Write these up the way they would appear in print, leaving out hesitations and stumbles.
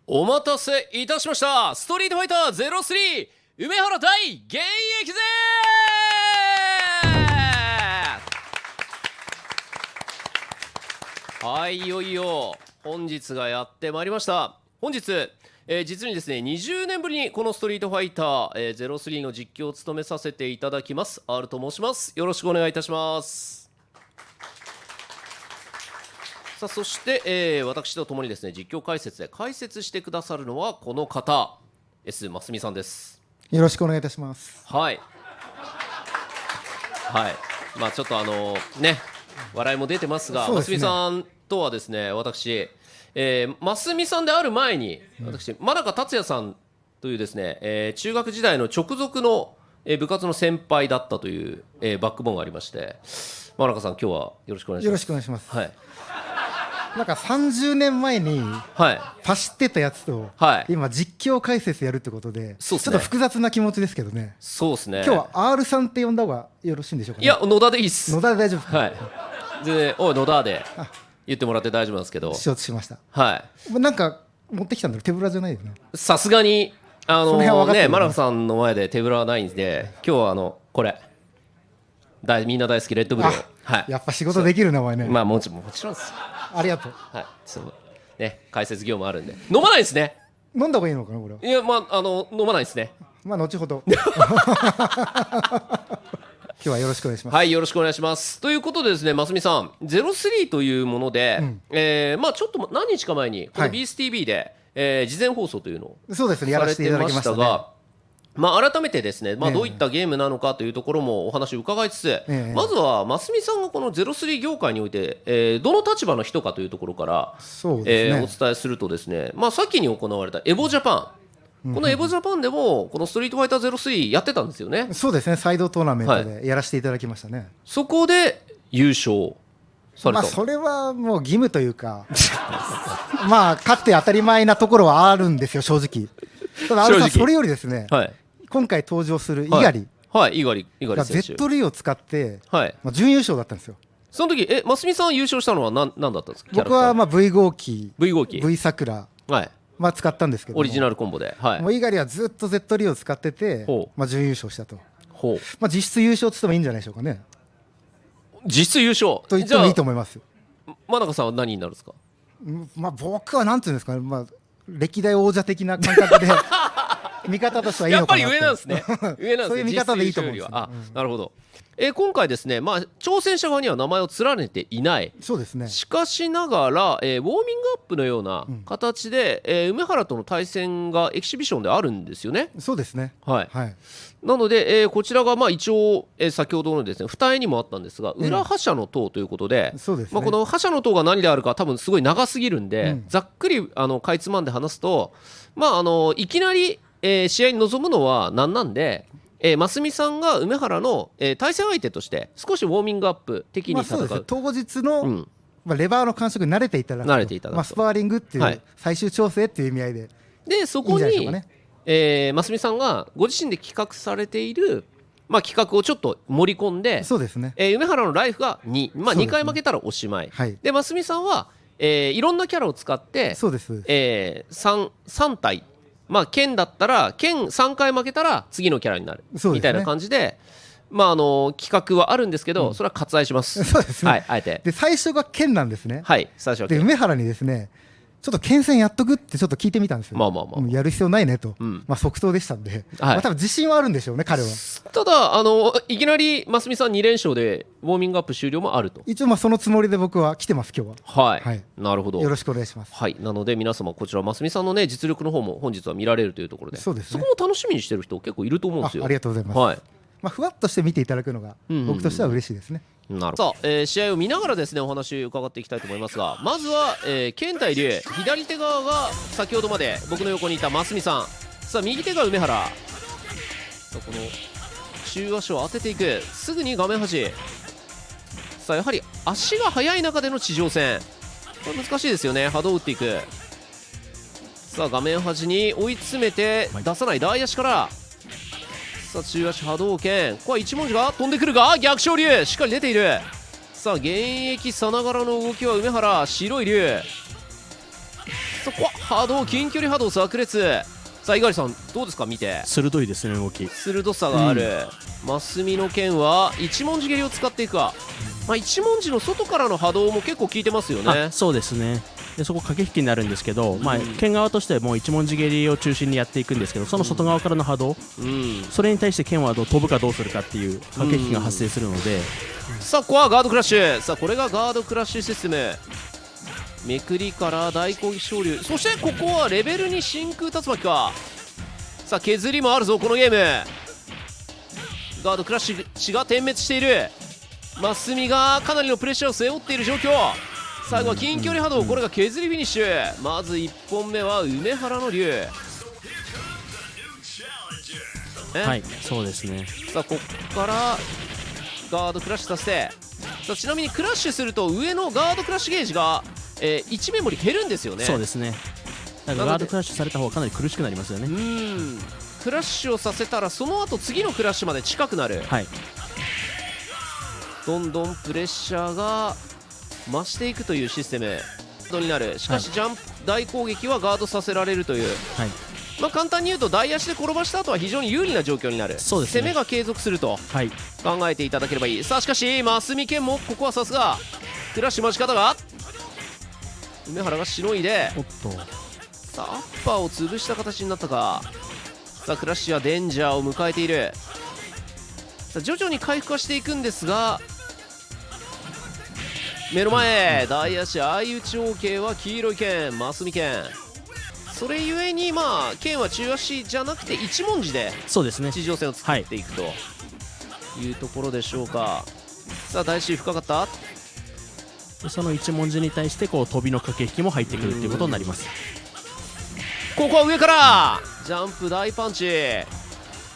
お待たせいたしました。ストリートファイター03梅原対現役勢。はい、いよいよ本日がやってまいりました。本日、実にですね20年ぶりにこのストリートファイター、03の実況を務めさせていただきます R と申します。よろしくお願いいたします。さあそして、私とともにですね実況解説で解説してくださるのはこの方 S ますみさんです。よろしくお願いいたします。はいはい、まあちょっとね笑いも出てますが、ますみさんとはですね私、ますみさんである前に私、真中達也さんというですね、中学時代の直属の、部活の先輩だったという、バックボーンがありまして、真中さん今日はよろしくお願いします。よろしくお願いします。はい、なんか30年前にパシってたやつと、はい、今実況解説やるってことで、ちょっと複雑な気持ちですけどね。そうですね。今日は R さんって呼んだ方がよろしいんでしょうかね。いや野田でいいっす。野田で大丈夫ですか。はい。でおい野田で言ってもらって大丈夫なんですけど。承知しました。はい。なんか持ってきたんだろう、手ぶらじゃないよね。さすがにね真中さんの前で手ぶらはないんで、今日はこれみんな大好きレッドブルを、はい、やっぱ仕事できるなお前ね。まあもちろんですよ。ありがとう。はい、そうね、解説業務あるんで飲まないですね。飲んだ方がいいのかなこれは。いやまあ飲まないですね。まあ後ほど。今日はよろしくお願いします。はい、よろしくお願いします。ということでですね、ますみさん03というもので、まあちょっと何日か前にこの BSTV で、事前放送というのをそうですね、やらせていただきましたが、まあ改めてですね、まあどういったゲームなのかというところもお話を伺いつつ、まずはますみさんがこの03業界において、どの立場の人かというところから、お伝えするとですね、まあ先に行われたエボジャパン。このエボジャパンでもこのストリートファイター03やってたんですよね。そうですね、サイドトーナメントでやらせていただきましたね。そこで優勝された。まあそれはもう義務というかまあ勝って当たり前なところはあるんですよ正直。ただあれさ、それよりですね、今回登場する猪狩が Z を使って、準優勝だったんですよ。その時ますみさん優勝したのは何だったんですか。僕はまあ V 号機 V さくらまあ使ったんですけど、オリジナルコンボで、もう猪狩はずっと Z を使ってて、まあ準優勝したと。まあ実質優勝って言ってもいいんじゃないでしょうかね。実質優勝と言ってもいいと思います。真中さんは何になるんですか。まあ僕はなんていうんですかね、まあ歴代王者的な感覚で見方としてはいいのかなと。やっぱり上なんですね。上なんですね。そういう見方でいいと思うんですよ。あ、なるほど。今回ですね、まあ挑戦者側には名前を連ねていない。そうですね。しかしながら、ウォーミングアップのような形で、梅原との対戦がエキシビションであるんですよね。そうですね。はい。なので、こちらがまあ一応、先ほどのですね二重にもあったんですが、裏覇者の塔ということで、まあこの覇者の塔が何であるか多分すごい長すぎるんで、ざっくりかいつまんで話すと、まあいきなり、試合に臨むのはなんなんで。ますみさんが梅原の、対戦相手として少しウォーミングアップ的に戦う、当日の、レバーの感触に慣れていただく、スパーリングっていう最終調整っていう意味合いで、そこにますみさんがご自身で企画されている、まあ、企画をちょっと盛り込んで、そうですね、梅原のライフが2、まあ、2回負けたらおしまいで、ますみさんは、いろんなキャラを使って3体、まあ剣だったら剣3回負けたら次のキャラになるみたいな感じで、まあ企画はあるんですけど、それは割愛します。そうですね。はい、あえて。で最初が剣なんですね。はい、最初は剣。で梅原にですね、ちょっと剣戦やっとくってちょっと聞いてみたんですよ。まあまあまあ。やる必要ないねと、まあ即答でしたんで、まあ多分自信はあるんでしょうね彼は。ただいきなりますみさん2連勝でウォーミングアップ終了もあると。一応まあそのつもりで僕は来てます今日は。はい。なるほど。よろしくお願いします。はい。なので皆様こちらますみさんのね実力の方も本日は見られるというところで、そうですね。そこも楽しみにしてる人結構いると思うんですよ。ありがとうございます。はい。まあふわっとして見ていただくのが僕としては嬉しいですね。なるほど。さあ、試合を見ながらですねお話を伺っていきたいと思いますが、まずは、健太龍、左手側が先ほどまで僕の横にいたますみさん、さあ右手が梅原、さあこの中足を当てていく、すぐに画面端、さあやはり足が速い中での地上戦、これ難しいですよね。波動を打っていく。さあ画面端に追い詰めて出さない大足から、さあ中足波動拳、ここは一文字が飛んでくるが逆昇龍しっかり出ている。さあ現役さながらの動きは梅原、白い龍、そこ波動、近距離波動炸裂。さあ猪狩さんどうですか、見て。鋭いですね、動き。鋭さがある。ますみの剣は一文字蹴りを使っていくか。まあ、一文字の外からの波動も結構効いてますよね。そうですね。でそこ駆け引きになるんですけど、剣側としてはもう一文字蹴りを中心にやっていくんですけど、その外側からの波動、それに対して剣は飛ぶかどうするかっていう駆け引きが発生するので、さあここはガードクラッシュ。さあこれがガードクラッシュシステム。めくりから大攻撃昇竜、そしてここはレベル2真空竜巻か。さあ削りもあるぞこのゲーム。ガードクラッシュ血が点滅している。マスミがかなりのプレッシャーを背負っている状況。最後は近距離波動、これが削りフィニッシュ。まず1本目は梅原の竜。はい、そうですね。さあここからガードクラッシュさせて、さあちなみにクラッシュすると上のガードクラッシュゲージが、1メモリ減るんですよね。そうですね。だからガードクラッシュされた方がかなり苦しくなりますよね。クラッシュをさせたらその後次のクラッシュまで近くなる。はい、どんどんプレッシャーが増していくというシステムになる。しかしジャンプ大攻撃はガードさせられるという、はい、まあ簡単に言うと大足で転ばした後は非常に有利な状況になる。そうですね、攻めが継続するとはい、考えていただければいい。さあしかしますみ剣もここはさすがクラッシュ待ち方が梅原がしのいで、おっと、さあアッパーを潰した形になったか。さあクラッシュはデンジャーを迎えている。さあ徐々に回復はしていくんですが、目の前大足相打ち OK は黄色い剣ますみ剣。それゆえにまあ剣は中足じゃなくて一文字でそうですね、地上戦を作っていくというところでしょうか。さあ大足深かった。でその一文字に対してこう飛びの駆け引きも入ってくるっていうことになります。ここは上からジャンプ大パンチ。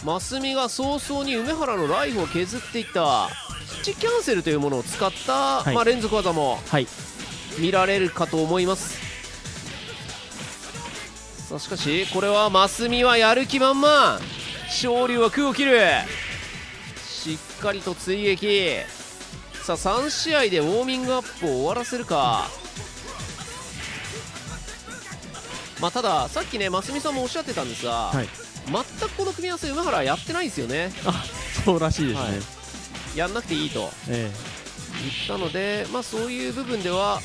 ますみが早々に梅原のライフを削っていった。キャンセルというものを使った、はい、まあ、連続技もはい、見られるかと思います。さあしかしこれはますみはやる気満々。昇竜は空を切る。しっかりと追撃。さあ3試合でウォーミングアップを終わらせるか。まあたださっきねますみさんもおっしゃってたんですが、はい、全くこの組み合わせ梅原はやってないんですよね。そうらしいですね、はい、やんなくていいと言ったので、まあそういう部分では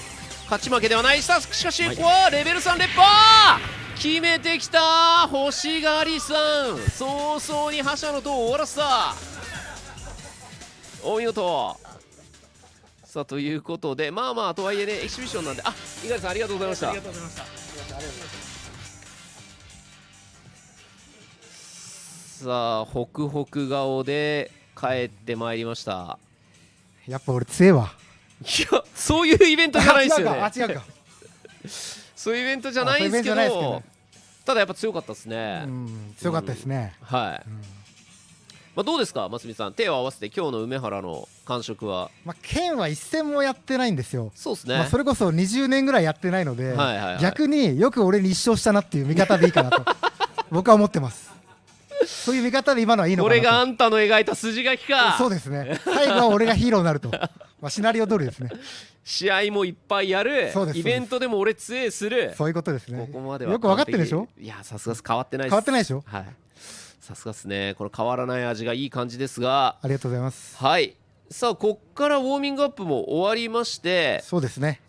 勝ち負けではない。さあしかしここはレベル3連覇決めてきた欲しがりさん。早々に覇者の塔を終わらせた。お見事。さあということでまあまあとはいえねエキシビションなんで、あ、猪狩さんありがとうございました。ありがとうございました。さあホクホク顔で帰ってまいりました。やっぱ俺強えわ。いやそういうイベントじゃないですよね。違うかそういうイベントじゃないんですけど、ただやっぱ強かったですね。強かったですね。はい、まあ、どうですかますみさん、手を合わせて今日の梅原の感触は。まあ剣は一戦もやってないんですよ。そうですね、まあそれこそ20年ぐらいやってないので、はいはいはい、逆によく俺に一勝したなっていう見方でいいかなと僕は思ってます。そういう見方で今のはいいのかなと。これがあんたの描いた筋書きか。そうですね、最後は俺がヒーローになるとまあシナリオ通りですね。試合もいっぱいやる、イベントでも俺強えする、そういうことですね。ここまではよく分かってるでしょ。いやさすが変わってないです。変わってないでしょ。はい、さすがですね。この変わらない味がいい感じですが、ありがとうございます。はい、さあこっからウォーミングアップも終わりまして、そうですね。